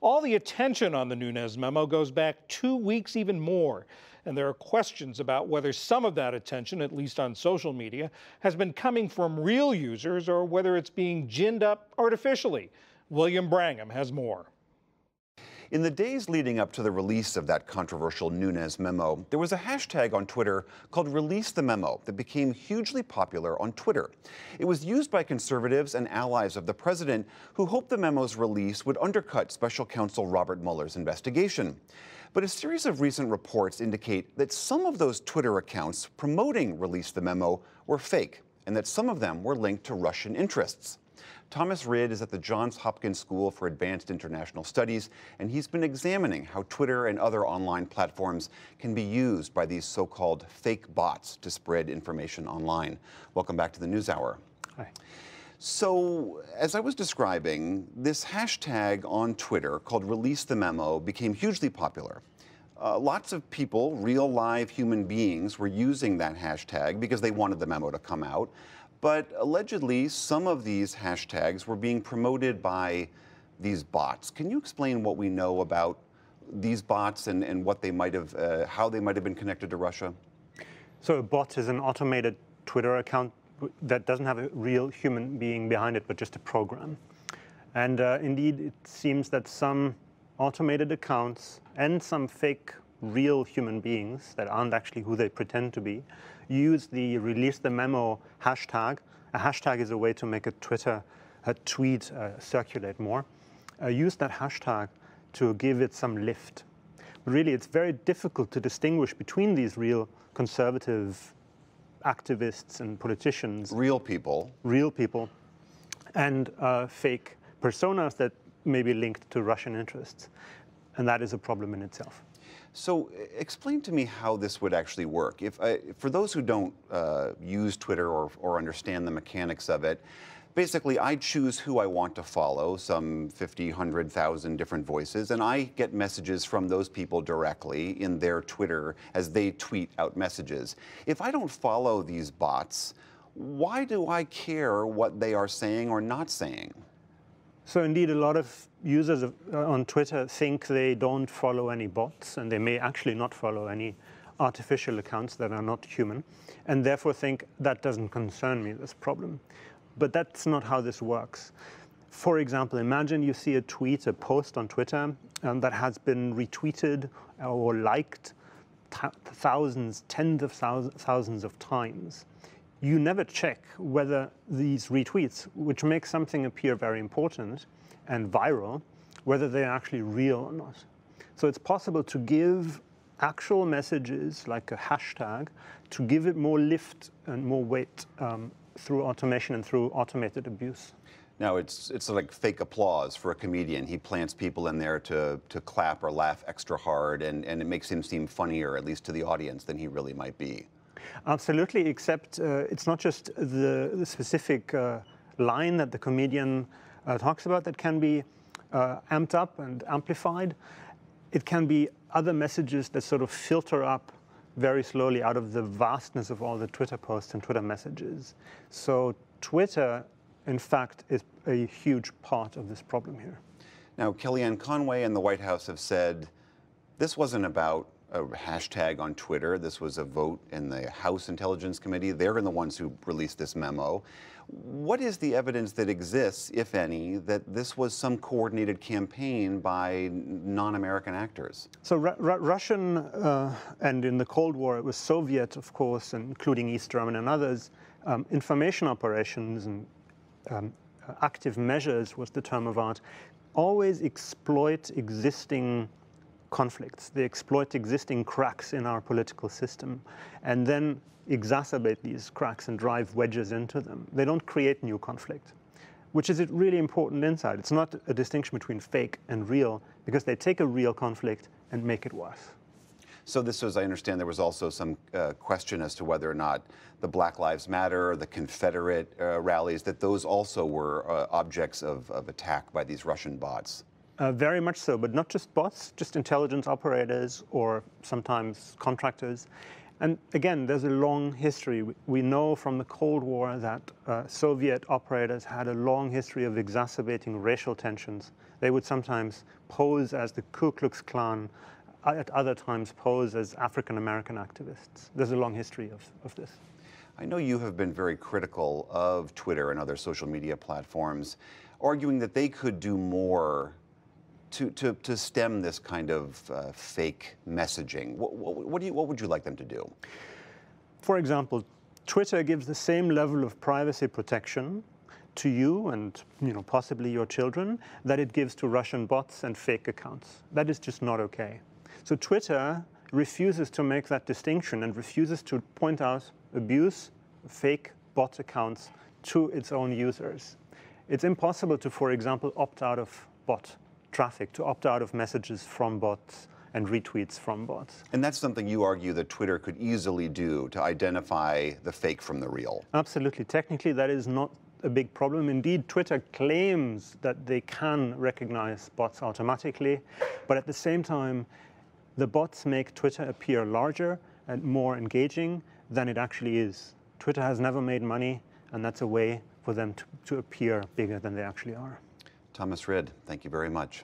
All the attention on the Nunes memo goes back 2 weeks, even more. And there are questions about whether some of that attention, at least on social media, has been coming from real users or whether it's being ginned up artificially. William Brangham has more. In the days leading up to the release of that controversial Nunes memo, there was a hashtag on Twitter called Release the Memo that became hugely popular on Twitter. It was used by conservatives and allies of the president who hoped the memo's release would undercut special counsel Robert Mueller's investigation. But a series of recent reports indicate that some of those Twitter accounts promoting Release the Memo were fake, and that some of them were linked to Russian interests. Thomas Rid is at the Johns Hopkins School for Advanced International Studies, and he's been examining how Twitter and other online platforms can be used by these so-called fake bots to spread information online. Welcome back to the NewsHour. Hi. So, as I was describing, this hashtag on Twitter called Release the Memo became hugely popular. Lots of people, real live human beings, were using that hashtag because they wanted the memo to come out. But allegedly, some of these hashtags were being promoted by these bots. Can you explain what we know about these bots and what they might have, how they might have been connected to Russia? So a bot is an automated Twitter account that doesn't have a real human being behind it, but just a program. And indeed, it seems that some automated accounts and some fake real human beings that aren't actually who they pretend to be use the Release the Memo hashtag. A hashtag is a way to make a tweet circulate more. Use that hashtag to give it some lift. But really, it's very difficult to distinguish between these real conservative activists and politicians. Real people. Real people. And fake personas that may be linked to Russian interests. And that is a problem in itself. So explain to me how this would actually work. For those who don't use Twitter or understand the mechanics of it, basically I choose who I want to follow, some 50, 100,000 different voices, and I get messages from those people directly in their Twitter as they tweet out messages. If I don't follow these bots, why do I care what they are saying or not saying? So indeed, a lot of users on Twitter think they don't follow any bots, and they may actually not follow any artificial accounts that are not human, and therefore think that doesn't concern me, this problem. But that's not how this works. For example, imagine you see a tweet, a post on Twitter that has been retweeted or liked thousands, tens of thousands of times. You never check whether these retweets, which make something appear very important and viral, whether they're actually real or not. So it's possible to give actual messages, like a hashtag, to give it more lift and more weight through automation and through automated abuse. Now, it's like fake applause for a comedian. He plants people in there to clap or laugh extra hard, and it makes him seem funnier, at least to the audience, than he really might be. Absolutely, except it's not just the specific line that the comedian talks about that can be amped up and amplified. It can be other messages that sort of filter up very slowly out of the vastness of all the Twitter posts and Twitter messages. So Twitter, in fact, is a huge part of this problem here. Now, Kellyanne Conway and the White House have said this wasn't about a hashtag on Twitter. This was a vote in the House Intelligence Committee. They're the ones who released this memo. What is the evidence that exists, if any, that this was some coordinated campaign by non-American actors? So Russian, and in the Cold War, it was Soviet, of course, including East German and others, information operations and active measures was the term of art, always exploit existing conflicts. They exploit existing cracks in our political system and then exacerbate these cracks and drive wedges into them. They don't create new conflict, which is a really important insight. It's not a distinction between fake and real, because they take a real conflict and make it worse. So this was, I understand there was also some question as to whether or not the Black Lives Matter, the Confederate rallies, that those also were objects of attack by these Russian bots. Very much so, but not just bots, just intelligence operators or sometimes contractors. And again, there's a long history. We know from the Cold War that Soviet operators had a long history of exacerbating racial tensions. They would sometimes pose as the Ku Klux Klan, at other times pose as African American activists. There's a long history of this. I know you have been very critical of Twitter and other social media platforms, arguing that they could do more to stem this kind of fake messaging. What would you like them to do? For example, Twitter gives the same level of privacy protection to you and possibly your children that it gives to Russian bots and fake accounts. That is just not okay. So Twitter refuses to make that distinction and refuses to point out abuse, fake bot accounts to its own users. It's impossible to, for example, opt out of bot traffic, to opt out of messages from bots and retweets from bots. And that's something you argue that Twitter could easily do to identify the fake from the real. Absolutely. Technically, that is not a big problem. Indeed, Twitter claims that they can recognize bots automatically, but at the same time, the bots make Twitter appear larger and more engaging than it actually is. Twitter has never made money, and that's a way for them to appear bigger than they actually are. Thomas Rid, thank you very much.